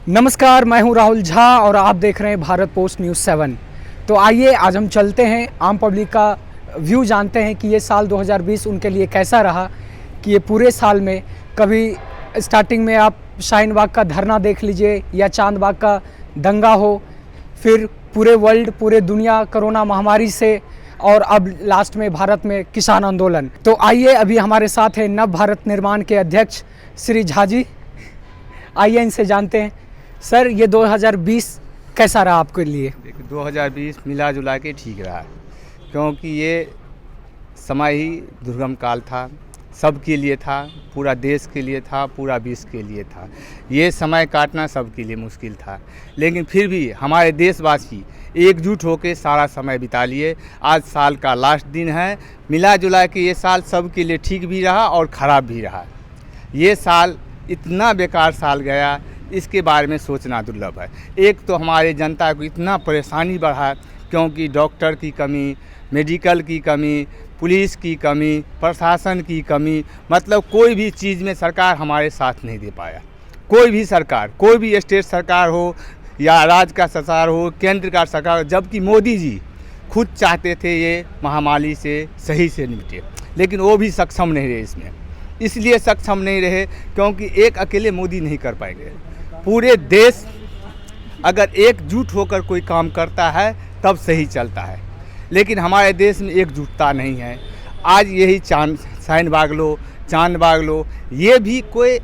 नमस्कार, मैं हूं राहुल झा और आप देख रहे हैं भारत पोस्ट न्यूज़ 7। तो आइए आज हम चलते हैं, आम पब्लिक का व्यू जानते हैं कि ये साल 2020 उनके लिए कैसा रहा। कि ये पूरे साल में कभी स्टार्टिंग में आप शाहीन बाग का धरना देख लीजिए या चांद बाग का दंगा हो, फिर पूरे वर्ल्ड, पूरे दुनिया कोरोना महामारी से, और अब लास्ट में भारत में किसान आंदोलन। तो आइए, अभी हमारे साथ है नव भारत निर्माण के अध्यक्ष श्री झा जी। आइए इनसे जानते हैं। सर, ये 2020 कैसा रहा आपके लिए? देखिए, 2020 मिला जुला के ठीक रहा, क्योंकि ये समय ही दुर्गम काल था, सबके लिए था, पूरा देश के लिए था, पूरा विश्व के लिए था। ये समय काटना सबके लिए मुश्किल था, लेकिन फिर भी हमारे देशवासी एकजुट होकर सारा समय बिता लिए। आज साल का लास्ट दिन है, मिला जुला के ये साल सबके लिए ठीक भी रहा और ख़राब भी रहा। ये साल इतना बेकार साल गया, इसके बारे में सोचना दुर्लभ है। एक तो हमारे जनता को इतना परेशानी बढ़ा, क्योंकि डॉक्टर की कमी, मेडिकल की कमी, पुलिस की कमी, प्रशासन की कमी, मतलब कोई भी चीज़ में सरकार हमारे साथ नहीं दे पाया। कोई भी सरकार, कोई भी स्टेट सरकार हो या राज्य का सरकार हो, केंद्र का सरकार हो, जबकि मोदी जी खुद चाहते थे ये महामारी से सही से निपटे, लेकिन वो भी सक्षम नहीं रहे इसमें। इसलिए सक्षम नहीं रहे क्योंकि एक अकेले मोदी नहीं कर पाएंगे। पूरे देश अगर एकजुट होकर कोई काम करता है तब सही चलता है, लेकिन हमारे देश में एकजुटता नहीं है। आज यही शाहीन बाग लो, चांद बाग लो, ये भी कोई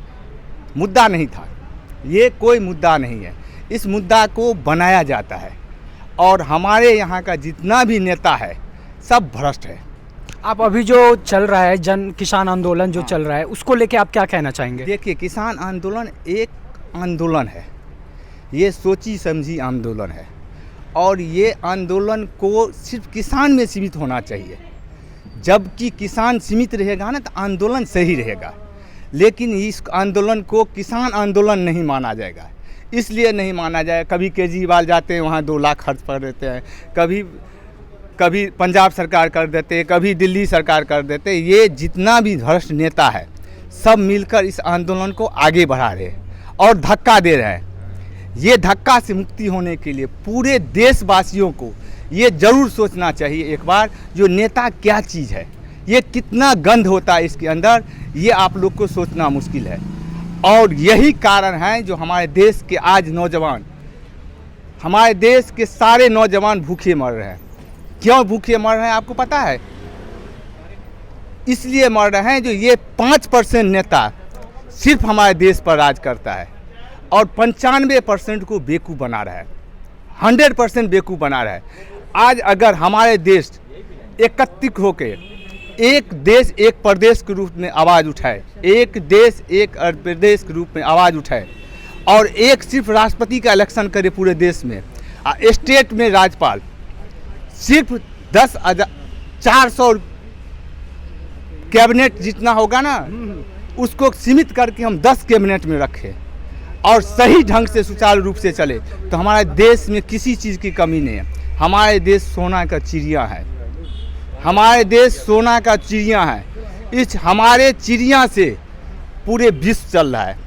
मुद्दा नहीं था, ये कोई मुद्दा नहीं है। इस मुद्दा को बनाया जाता है, और हमारे यहाँ का जितना भी नेता है सब भ्रष्ट है। आप अभी जो चल रहा है जन किसान आंदोलन जो चल रहा है, उसको लेके आप क्या कहना चाहेंगे? देखिए, किसान आंदोलन एक आंदोलन है, ये सोची समझी आंदोलन है, और ये आंदोलन को सिर्फ किसान में सीमित होना चाहिए। जबकि किसान सीमित रहेगा ना तो आंदोलन सही रहेगा, लेकिन इस आंदोलन को किसान आंदोलन नहीं माना जाएगा। इसलिए नहीं माना जाएगा, कभी केजरीवाल जाते हैं वहाँ 2 लाख खर्च कर देते हैं, कभी पंजाब सरकार कर देते, कभी दिल्ली सरकार कर देते। ये जितना भी भ्रष्ट नेता है सब मिलकर इस आंदोलन को आगे बढ़ा रहे हैं और धक्का दे रहे हैं। ये धक्का से मुक्ति होने के लिए पूरे देशवासियों को ये ज़रूर सोचना चाहिए एक बार, जो नेता क्या चीज़ है, ये कितना गंध होता है इसके अंदर, ये आप लोग को सोचना मुश्किल है। और यही कारण है जो हमारे देश के आज नौजवान, हमारे देश के सारे नौजवान भूखे मर रहे हैं। क्यों भूखे मर रहे हैं आपको पता है? इसलिए मर रहे हैं जो ये 5% नेता सिर्फ हमारे देश पर राज करता है और 95% को बेवकूफ़ बना रहा है, 100% बेवकूफ़ बना रहा है। आज अगर हमारे देश एकत्रित होकर एक देश एक प्रदेश के रूप में आवाज़ उठाए, एक देश एक प्रदेश के रूप में आवाज़ उठाए, और एक सिर्फ राष्ट्रपति का इलेक्शन करे पूरे देश में, स्टेट में राज्यपाल सिर्फ 10,400 कैबिनेट जितना होगा ना, उसको सीमित करके हम 10 कैबिनेट में रखें और सही ढंग से सुचारू रूप से चले, तो हमारे देश में किसी चीज़ की कमी नहीं है। हमारे देश सोना का चिड़िया है, हमारे देश सोना का चिड़िया है। इस हमारे चिड़िया से पूरे विश्व चल रहा है।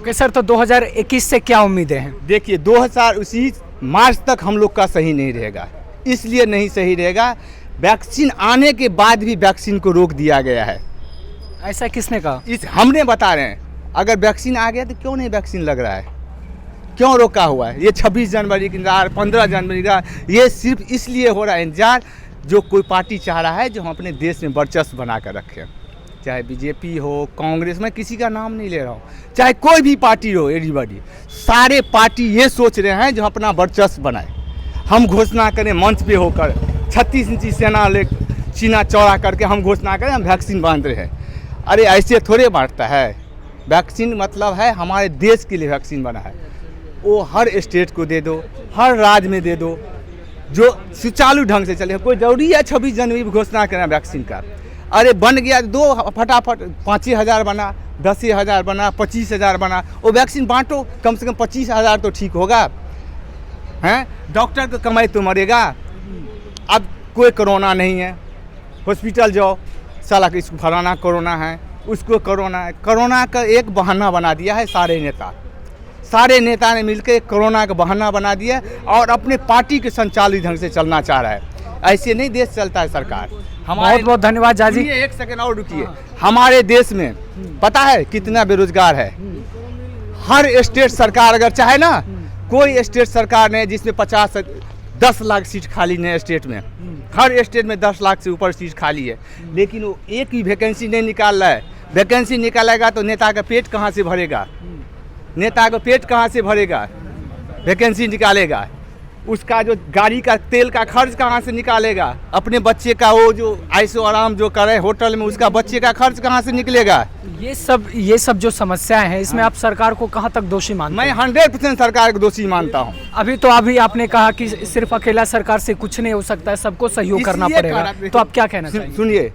ओके सर, तो 2021 से क्या उम्मीदें हैं? देखिए, 2021 मार्च तक हम लोग का सही नहीं रहेगा। इसलिए नहीं सही रहेगा, वैक्सीन आने के बाद भी वैक्सीन को रोक दिया गया है। ऐसा किसने कहा? हमने बता रहे हैं। अगर वैक्सीन आ गया तो क्यों नहीं वैक्सीन लग रहा है, क्यों रोका हुआ है? ये 26 जनवरी का इंतजार, 15 जनवरी का, ये सिर्फ इसलिए हो रहा है इंतजार जो कोई पार्टी चाह रहा है जो हम अपने देश में वर्चस्व बना कर रखें। चाहे बीजेपी हो, कांग्रेस, मैं किसी का नाम नहीं ले रहा हूँ, चाहे कोई भी पार्टी हो, एवरीबॉडी, सारे पार्टी ये सोच रहे हैं जो अपना वर्चस्व बनाए। हम घोषणा करें मंच पे होकर, 36 इंची सेना ले सीना चौड़ा करके हम घोषणा करें हम वैक्सीन बांध रहे हैं। अरे ऐसे थोड़े बांटता है। वैक्सीन मतलब है हमारे देश के लिए वैक्सीन बना है, वो हर स्टेट को दे दो, हर राज्य में दे दो, जो सुचारू ढंग से चले। कोई जरूरी है 26 जनवरी घोषणा करना वैक्सीन का? अरे बन गया दो फटाफट, 5,000 बना, 10,000 बना, 25,000 बना, वो वैक्सीन बांटो, कम से कम 25,000 तो ठीक होगा। हैं, डॉक्टर का कमाई तो मरेगा। अब कोई कोरोना नहीं है, हॉस्पिटल जाओ, साला कि इसको फलाना कोरोना है, उसको कोरोना है। कोरोना का एक बहाना बना दिया है सारे नेता। सारे नेता ने मिलकर कोरोना का बहाना बना दिया और अपने पार्टी के संचालित ढंग से चलना चाह रहा है। ऐसे नहीं देश चलता है सरकार। बहुत बहुत धन्यवाद जाजी। एक सेकंड और रुकिए। हमारे देश में पता है कितना बेरोजगार है। हर स्टेट सरकार अगर चाहे ना, कोई स्टेट सरकार नहीं जिसमें 10 लाख सीट खाली नहीं है स्टेट में। हर स्टेट में 10 लाख से ऊपर सीट खाली है, लेकिन वो एक ही वैकेंसी नहीं निकाल रहा है। वैकेंसी निकालेगा तो नेता का पेट कहाँ से भरेगा? नेता का पेट कहाँ से भरेगा? वैकेंसी निकालेगा, उसका जो गाड़ी का तेल का खर्च कहाँ से निकालेगा? अपने बच्चे का वो जो ऐशो आराम जो करे होटल में, उसका बच्चे का खर्च कहाँ से निकलेगा? ये सब जो समस्याएं हैं, इसमें आप सरकार को कहाँ तक दोषी मानते मैं हैं? 100% सरकार को दोषी मानता हूँ। अभी आपने कहा कि सिर्फ अकेला सरकार से कुछ नहीं हो सकता है, सबको सहयोग करना इसलिए पड़ेगा, तो आप क्या कहना चाहेंगे? सुनिए,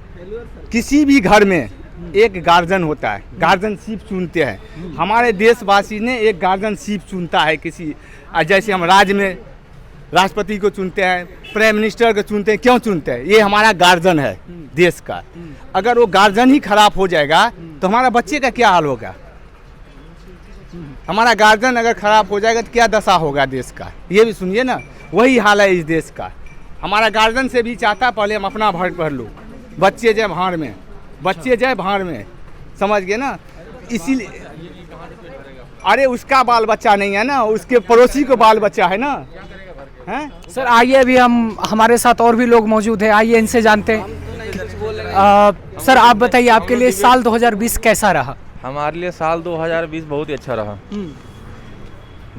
किसी भी घर में एक गार्जियन होता है, गार्जियनशिप चुनते हैं। हमारे देशवासी ने एक गार्जियनशिप चुनता है किसी, जैसे हम राज्य में राष्ट्रपति को चुनते हैं, प्राइम मिनिस्टर को चुनते हैं। क्यों चुनते हैं? ये हमारा गार्जियन है देश का। अगर वो गार्जियन ही खराब हो जाएगा तो हमारा बच्चे का क्या हाल होगा? हमारा गार्जियन अगर खराब हो जाएगा तो क्या दशा होगा देश का? ये भी सुनिए ना, वही हाल है इस देश का। हमारा गार्जियन से भी चाहता पहले हम अपना भर पढ़ लो, बच्चे जाए भाड़ में, बच्चे जाए भाड़ में, समझ गए ना? इसीलिए अरे उसका बाल बच्चा नहीं है ना, उसके पड़ोसी को बाल बच्चा है ना। हैं? सर आइए, अभी हमारे साथ और भी लोग मौजूद हैं, आइए इनसे जानते हैं। सर आप बताइए, आपके लिए साल 2020 कैसा रहा? हमारे लिए साल 2020 बहुत ही अच्छा रहा।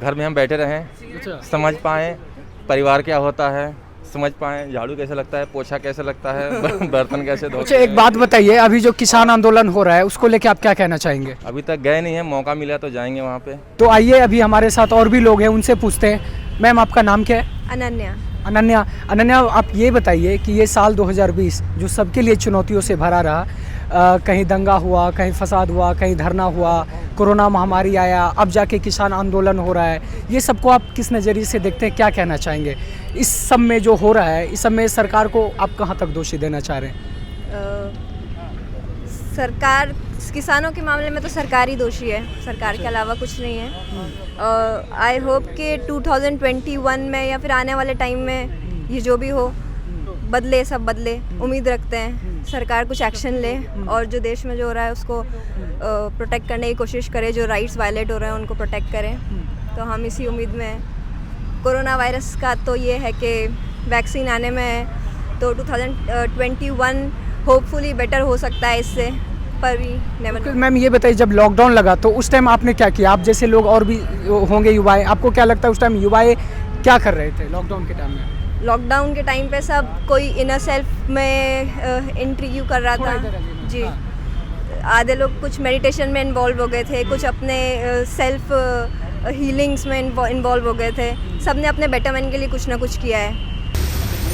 घर में हम बैठे रहें, समझ पाएँ परिवार क्या होता है, समझ पाएँ झाड़ू कैसे लगता है, पोछा कैसे लगता है, बर्तन कैसे धोते हैं। अच्छा, एक बात बताइए, अभी जो किसान आंदोलन हो रहा है उसको लेके आप क्या कहना चाहेंगे? अभी तक गए नहीं है, मौका मिला तो जाएंगे वहाँ पे। तो आइए, अभी हमारे साथ और भी लोग हैं, उनसे पूछते हैं। मैम आपका नाम क्या है? अनन्या, आप ये बताइए कि ये साल 2020 जो सबके लिए चुनौतियों से भरा रहा, कहीं दंगा हुआ, कहीं फसाद हुआ, कहीं धरना हुआ, कोरोना महामारी आया, अब जाके किसान आंदोलन हो रहा है, ये सबको आप किस नज़रिए से देखते हैं, क्या कहना चाहेंगे? इस सब में जो हो रहा है, इस सब में सरकार को आप कहाँ तक दोषी देना चाह रहे हैं? सरकार, किसानों के मामले में तो सरकार ही दोषी है, सरकार के अलावा कुछ नहीं है। आई होप कि 2021 में या फिर आने वाले टाइम में ये जो भी हो बदले, सब बदले। उम्मीद रखते हैं सरकार कुछ एक्शन ले और जो देश में जो हो रहा है उसको प्रोटेक्ट करने की कोशिश करे, जो राइट्स वायलेट हो रहे हैं उनको प्रोटेक्ट करें। तो हम इसी उम्मीद में हैं। कोरोना वायरस का तो ये है कि वैक्सीन आने में है, तो 2021 होपफुली बेटर हो सकता है इससे, पर भी नेवर नो। मैम ये बताइए, जब लॉकडाउन लगा तो उस टाइम आपने क्या किया? आप जैसे लोग और भी होंगे युवाएं, आपको क्या लगता है उस टाइम युवाएं क्या कर रहे थे लॉकडाउन के टाइम में? लॉकडाउन के टाइम पे सब कोई इनर सेल्फ में इंटरव्यू कर रहा था जी। आधे लोग कुछ मेडिटेशन में इन्वॉल्व हो गए थे, कुछ अपने सेल्फ हीलिंग्स में इन्वॉल्व हो गए थे। सब ने अपने बेटरमेंट के लिए कुछ ना कुछ किया है।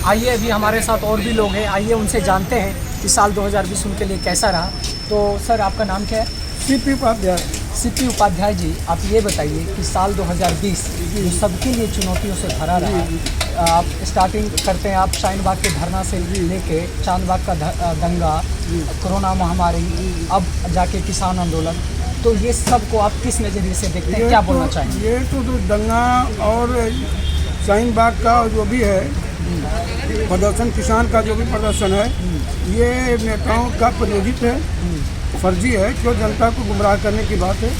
आइए, अभी हमारे साथ और भी लोग हैं, आइए उनसे जानते हैं कि साल 2020 उनके लिए कैसा रहा। तो सर आपका नाम क्या है? सीपी उपाध्याय। सीपी उपाध्याय जी, आप ये बताइए कि साल 2020 जो सबके लिए चुनौतियों से भरा रहा, आप स्टार्टिंग करते हैं, आप शाहीन बाग के धरना से लेके चांदबाग का दंगा, कोरोना महामारी, अब जाके किसान आंदोलन, तो ये सब को आप किस नज़रिए से देखते हैं, क्या बोलना चाहेंगे? ये तो दंगा और शाहीन बाग का जो भी है प्रदर्शन, किसान का जो भी प्रदर्शन है, ये नेताओं का प्रेरित है, फर्जी है, क्यों जनता को गुमराह करने की बात है।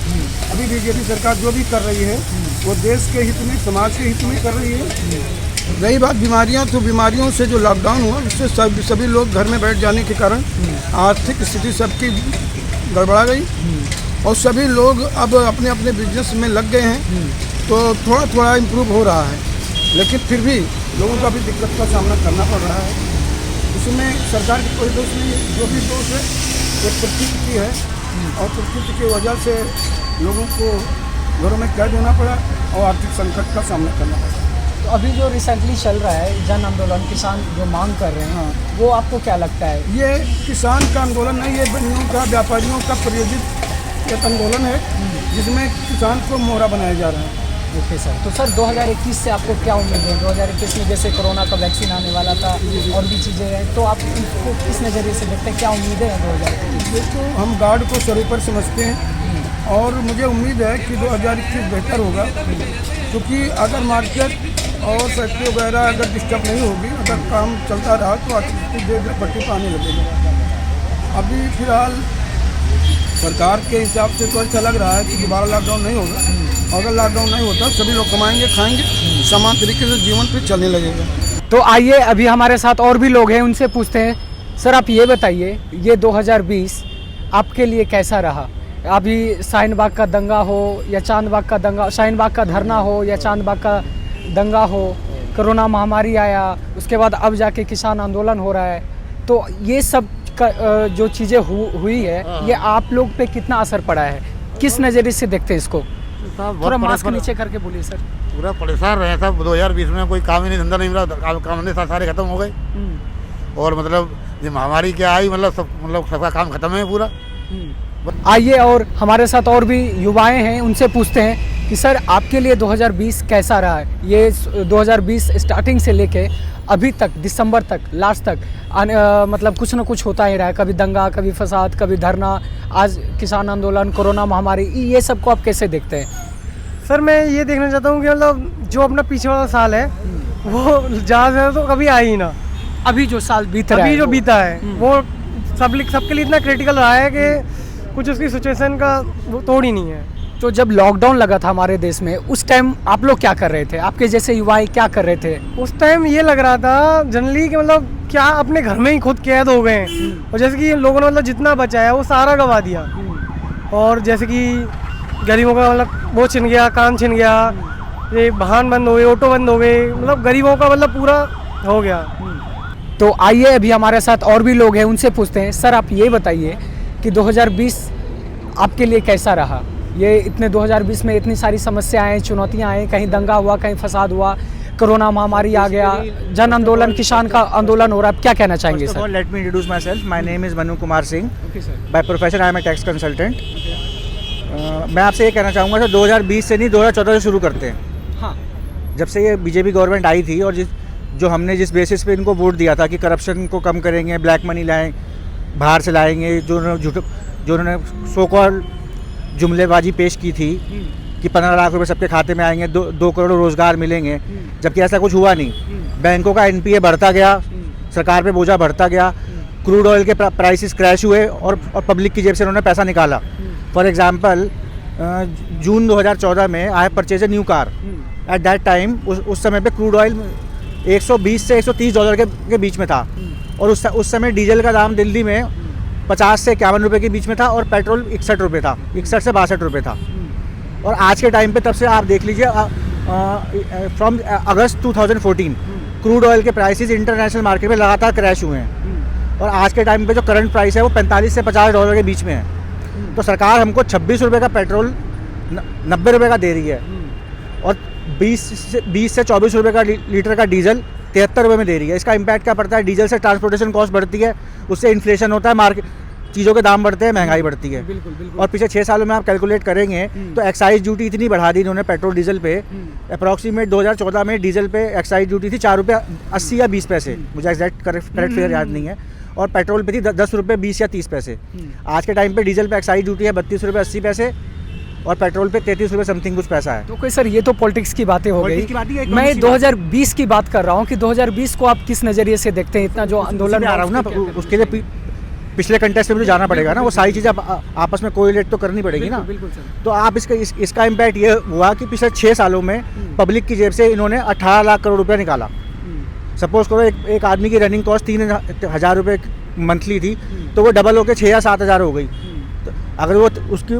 अभी बीजेपी सरकार जो भी कर रही है वो देश के हित में, समाज के हित में कर रही है। रही बात बीमारियां, तो बीमारियों से जो लॉकडाउन हुआ उससे सभी लोग घर में बैठ जाने के कारण आर्थिक स्थिति सबकी गड़बड़ा गई और सभी लोग अब अपने अपने बिजनेस में लग गए हैं, तो थोड़ा थोड़ा इम्प्रूव हो रहा है, लेकिन फिर भी लोगों को अभी दिक्कत का सामना करना पड़ रहा है। इसमें सरकार की कोई दोष नहीं है, जो भी दोष है वो प्रकृति की है और प्रकृति की वजह से लोगों को घरों में कैद होना पड़ा और आर्थिक संकट का सामना करना पड़ा। तो अभी जो रिसेंटली चल रहा है जन आंदोलन, किसान जो मांग कर रहे हैं, वो आपको क्या लगता है? ये किसान का आंदोलन नहीं, ये बनियों का, व्यापारियों का प्रायोजित एक आंदोलन है जिसमें किसान को मोहरा बनाया जा रहा है। ओके सर, तो सर 2021 से आपको क्या उम्मीद है? 2021 में जैसे कोरोना का वैक्सीन आने वाला था और भी चीज़ें हैं, तो आप इनको किस नज़रिए से देखते हैं, क्या उम्मीदें हैं 2021? देखो, हम गॉड को सर्वोपरि समझते हैं और मुझे उम्मीद है कि 2021 बेहतर होगा, क्योंकि अगर मार्केट और फैक्ट्री वगैरह अगर डिस्टर्ब नहीं होगी, अगर काम चलता रहा तो अच्छी देर पट्टी पर आने लगेगा। अभी फिलहाल सरकार के हिसाब से तो ऐसा लग रहा है कि दोबारा लॉकडाउन नहीं होगा। अगर लॉकडाउन नहीं होता सभी लोग कमाएंगे, खाएंगे, समान तरीके से जीवन फिर चलने लगेगा। तो आइए अभी हमारे साथ और भी लोग हैं, उनसे पूछते हैं। सर आप ये बताइए, ये 2020 आपके लिए कैसा रहा? अभी शाहीन बाग का दंगा हो या चांद बाग का दंगा, शाहीन बाग का धरना हो या चांद बाग का दंगा हो, कोरोना महामारी आया, उसके बाद अब जाके किसान आंदोलन हो रहा है, तो ये सब का जो चीज़ें हुई है, ये आप लोग पे कितना असर पड़ा है? किस नज़रिए से देखते हैं इसको? थोड़ा मास्क नीचे करके बोलिए सर। पूरा परेशान रहे सब 2020 में, कोई काम ही नहीं, धंधा नहीं मिला, काम धंधे सारे खत्म हो गए। और मतलब ये महामारी क्या आई, मतलब सबका काम खत्म है पूरा। आइए और हमारे साथ और भी युवाएं हैं, उनसे पूछते हैं कि सर आपके लिए 2020 कैसा रहा है? ये 2020 स्टार्टिंग से लेके अभी तक, दिसंबर तक, लास्ट तक मतलब कुछ ना कुछ होता ही रहा है, कभी दंगा, कभी फसाद, कभी धरना, आज किसान आंदोलन, कोरोना महामारी, ये सब को आप कैसे देखते हैं? सर मैं ये देखना चाहता हूँ कि मतलब जो अपना पीछे वाला साल है वो ज़्यादा से ज़्यादा तो कभी आ ही ना। अभी जो साल बीत रहा है, अभी जो बीता है वो सबके लिए इतना क्रिटिकल रहा है कि कुछ उसकी सिचुएशन का वो तोड़ ही नहीं है। तो जब लॉकडाउन लगा था हमारे देश में, उस टाइम आप लोग क्या कर रहे थे? आपके जैसे युवाएं क्या कर रहे थे? उस टाइम ये लग रहा था जनरली कि मतलब क्या अपने घर में ही खुद कैद हो गए हैं, और जैसे कि लोगों ने मतलब जितना बचाया वो सारा गवा दिया, और जैसे कि गरीबों का मतलब वो छिन गया, काम छिन गया, ये वाहन बंद हो गए, ऑटो बंद हो गए, मतलब गरीबों का मतलब पूरा हो गया। तो आइए अभी हमारे साथ और भी लोग हैं, उनसे पूछते हैं। सर आप ये बताइए कि 2020 आपके लिए कैसा रहा? ये इतने 2020 में इतनी सारी समस्याएं आए, चुनौतियां आए, कहीं दंगा हुआ, कहीं फसाद हुआ, कोरोना महामारी आ गया, जन आंदोलन, किसान का आंदोलन हो रहा है, क्या कहना चाहेंगे sir? Let me introduce myself. My name is Manu Kumar Singh. By profession I am a tax consultant. मैं आपसे ये कहना चाहूँगा सर, 2020 से नहीं 2014 से शुरू करते हैं। हाँ। जब से ये बीजेपी गवर्नमेंट आई थी, और जो हमने जिस बेसिस पे इनको वोट दिया था कि करप्शन को कम करेंगे, ब्लैक मनी लाएँ, बाहर से लाएंगे, जो उन्होंने सो कॉल जुमलेबाजी पेश की थी कि 15 लाख रुपए सबके खाते में आएंगे, 2 करोड़ रोजगार मिलेंगे, जबकि ऐसा कुछ हुआ नहीं। बैंकों का एनपीए बढ़ता गया, सरकार पे बोझा बढ़ता गया, क्रूड ऑयल के प्राइसेस क्रैश हुए, और पब्लिक की जेब से उन्होंने पैसा निकाला। फॉर एग्जांपल जून 2014 में I purchase a new car. At that time उस समय पे क्रूड ऑयल 120 से 130 डॉलर के बीच में था, और उस समय डीजल का दाम दिल्ली में 50 से 51 रुपये के बीच में था, और पेट्रोल 61 रुपये था, 61 से 62 रुपये था। और आज के टाइम पे तब से आप देख लीजिए, फ्रॉम अगस्त 2014 क्रूड ऑयल के प्राइसेस इंटरनेशनल मार्केट में लगातार क्रैश हुए हैं, और आज के टाइम पे जो करंट प्राइस है वो 45 से 50 डॉलर के बीच में है। तो सरकार हमको 26 रुपये का पेट्रोल 90 रुपये का दे रही है, और 20 से 24 रुपये का लीटर का डीजल 73 रुपये में दे रही है। इसका इम्पैक्ट क्या पड़ता है? डीजल से ट्रांसपोर्टेशन कॉस्ट बढ़ती है, उससे इन्फ्लेशन होता है, मार्केट चीज़ों के दाम बढ़ते हैं, महंगाई बढ़ती है। बिल्कुल। और पिछले 6 सालों में आप कैलकुलेट करेंगे तो एक्साइज ड्यूटी इतनी बढ़ा दी इन्होंने पेट्रोल डीजल पे। अप्रॉक्सीमेट 2014 में डीजल पे एक्साइज ड्यूटी थी 4 रुपये 80 या 20 पैसे, मुझे एग्जैक्ट करेक्ट फिगर याद नहीं है, और पेट्रोल पे थी 10 रुपये 20 या 30 पैसे। आज के टाइम पे डीजल पे एक्साइज ड्यूटी है 32 रुपये 80 पैसे, और पेट्रोल पे 33 रुपये समथिंग कुछ पैसा है। तो कोई सर, ये तो पॉलिटिक्स की बातें हो गई, मैं 2020 की बात कर रहा हूँ कि 2020 को आप किस नज़रिए से देखते हैं? इतना जो आंदोलन आ रहा हूँ ना, उसके लिए पिछले कंटेस्ट में मुझे जाना पड़ेगा ना, वो सारी चीज़ें आपस में कोरिलेट तो करनी पड़ेगी ना। तो आप इसका इम्पैक्ट ये हुआ कि पिछले 6 सालों में पब्लिक की जेब से इन्होंने 18 लाख करोड़ रुपया निकाला। सपोज करो एक आदमी की रनिंग कॉस्ट 3,000 रुपये मंथली थी, तो वो डबल होकर 6 या 7 हज़ार हो गई। तो अगर वो उसकी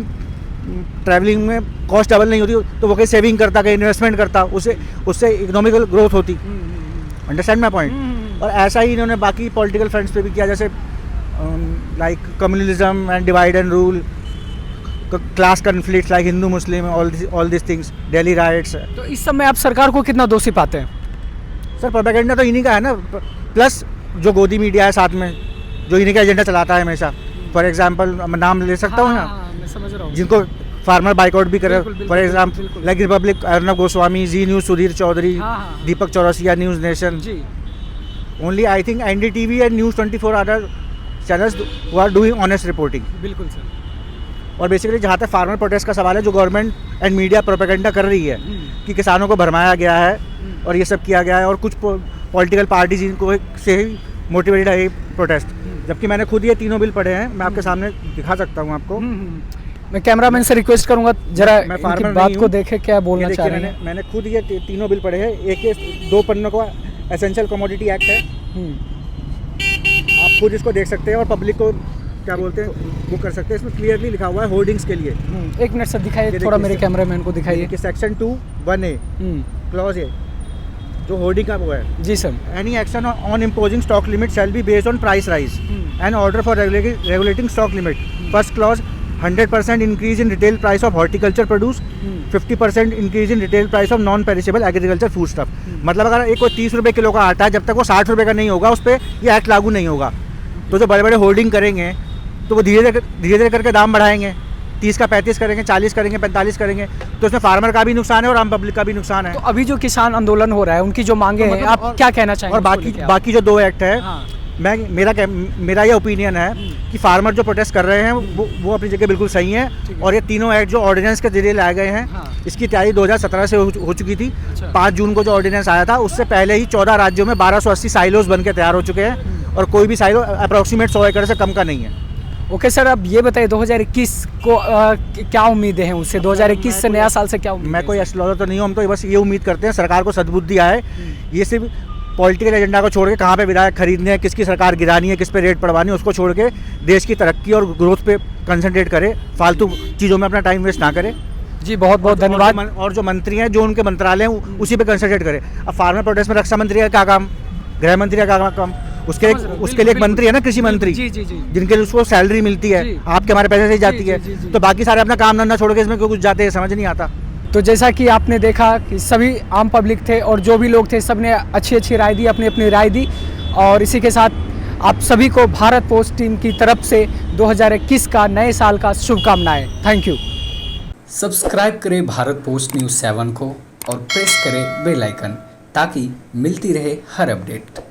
ट्रैवलिंग में कॉस्ट डबल नहीं होती तो वो कहीं सेविंग करता, कहीं इन्वेस्टमेंट करता, उससे इकोनॉमिकल ग्रोथ होती। Understand my point? और ऐसा ही इन्होंने बाकी पॉलिटिकल फ्रंट्स पे भी किया, जैसे like communalism and divide and rule, class conflicts like Hindu Muslim, all this things, Delhi rights. तो इस सब में आप सरकार को कितना दोषी पाते हैं? सर प्रोपेगेंडा तो इन्हीं का है ना, प्लस जो गोदी मीडिया है साथ में, जो इन्हीं का एजेंडा चलाता है हमेशा। फॉर एग्जांपल नाम ले सकता हूँ ना, समझ रहा हूँ, जिनको फार्मर बाइकआउट भी करे, for example like Republic Arnab Goswami, Zee News Sudhir Chaudhary, Deepak Chaurasia, News Nation. Only I think NDTV and News 24 are channels who are doing honest reporting. बिल्कुल सर। और बेसिकली जहाँ तक फार्मर प्रोटेस्ट का सवाल है, जो गवर्नमेंट एंड मीडिया प्रोपेगेंडा कर रही है कि किसानों को भरमाया गया है और ये सब किया गया है, और कुछ पॉलिटिकल पार्टीज इनको से ही मोटिवेटेड है ये प्रोटेस्ट, जबकि मैंने खुद ये तीनों बिल पढ़े हैं, मैं आपके सामने दिखा सकता हूँ आपको। मैं कैमरामैन से रिक्वेस्ट करूंगा जरा मैं इनकी फार्मर बात नहीं को हूँ। देखे क्या बोलना ये चाह देखिए, रहे हैं। मैंने खुद ये तीनों बिल पढ़े हैं। एक ये 2 पन्नों का एसेंशियल कमोडिटी एक्ट है, आप खुद इसको देख सकते हैं और पब्लिक को क्या बोलते हैं वो कर सकते हैं। इसमें क्लियरली लिखा हुआ है होर्डिंग्स के लिए। एक मिनट सर दिखाइए, ये थोड़ा देखिए मेरे सर। कैमरामैन को दिखाइए। कि सेक्शन 2(1)(a) क्लॉज ए जो होर्डिंग का वो है। जी sir. Any action on imposing stock limit shall be based on price rise and order for regulating stock limit. First clause 100% increase in retail price of horticulture produce, 50% increase in retail price of non perishable agriculture food stuff. मतलब अगर एक कोई 30 रुपये kilo का आटा है, जब तक वो 60 रुपये का नहीं होगा उस पर ये एक्ट लागू नहीं होगा। तो जो बड़े बड़े होर्डिंग करेंगे तो वो धीरे धीरे करके दाम बढ़ाएंगे, 30 का 35 करेंगे, 40 करेंगे, 45 करेंगे, तो इसमें फार्मर का भी नुकसान है और आम पब्लिक का भी नुकसान है। तो अभी जो किसान आंदोलन हो रहा है उनकी जो मांगे हैं, मतलब आप क्या कहना चाहेंगे? और उसको लेके आप? बाकी जो 2 एक्ट है, हाँ। मेरा ये ओपिनियन है कि फार्मर जो प्रोटेस्ट कर रहे हैं वो अपनी जगह बिल्कुल सही है। और ये तीनों एक्ट जो ऑर्डिनेंस के जरिए लाए गए हैं, हाँ। इसकी तैयारी 2017 से हो चुकी थी। अच्छा। 5 जून को जो ऑर्डिनेंस आया था उससे पहले ही 14 राज्यों में 1280 साइलोज बन के तैयार हो चुके हैं, और कोई भी साइलो अप्रॉक्सीमेट 100 एकड़ से कम का नहीं है। ओके सर, अब ये बताइए 2021 को क्या उम्मीदें हैं उससे? 2021 से नया साल से क्या उम्मीद? मैं कोई एस्ट्रोलॉजर तो नहीं हूँ, हम तो बस ये उम्मीद करते हैं सरकार को सद्बुद्धि आए। ये सिर्फ पॉलिटिकल एजेंडा को छोड़ के कहाँ पे विधायक खरीदने हैं, किसकी सरकार गिरानी है, किस पे रेट पड़वानी है, उसको छोड़ के देश की तरक्की और ग्रोथ पे कंसंट्रेट करे, फालतू चीज़ों में अपना टाइम वेस्ट ना करे। जी बहुत बहुत धन्यवाद। और जो मंत्री हैं, जो उनके मंत्रालय हैं, उसी पे कंसंट्रेट करे। अब फार्मर प्रोटेस्ट में रक्षा मंत्री का क्या काम, गृह मंत्री का क्या काम? उसके लिए एक मंत्री है ना, कृषि मंत्री, जी जी जी। जिनके लिए उसको सैलरी मिलती है, जी। आपके हमारे पैसे से ही जाती जी, है। जी, जी, जी। तो बाकी सारे अपना काम धंधा छोड़ के इसमें क्यों कुछ जाते हैं, समझ नहीं आता। तो जैसा कि आपने देखा कि सभी आम पब्लिक थे और जो भी लोग थे सब ने अच्छी राय दी, अपनी अपनी राय दी। और इसी के साथ आप सभी को भारत पोस्ट टीम की तरफ से 2021 का नए साल का शुभकामनाएं। Thank you. सब्सक्राइब करें भारत पोस्ट न्यूज़ 7 को और प्रेस करें बेल आइकन ताकि मिलती रहे हर अपडेट।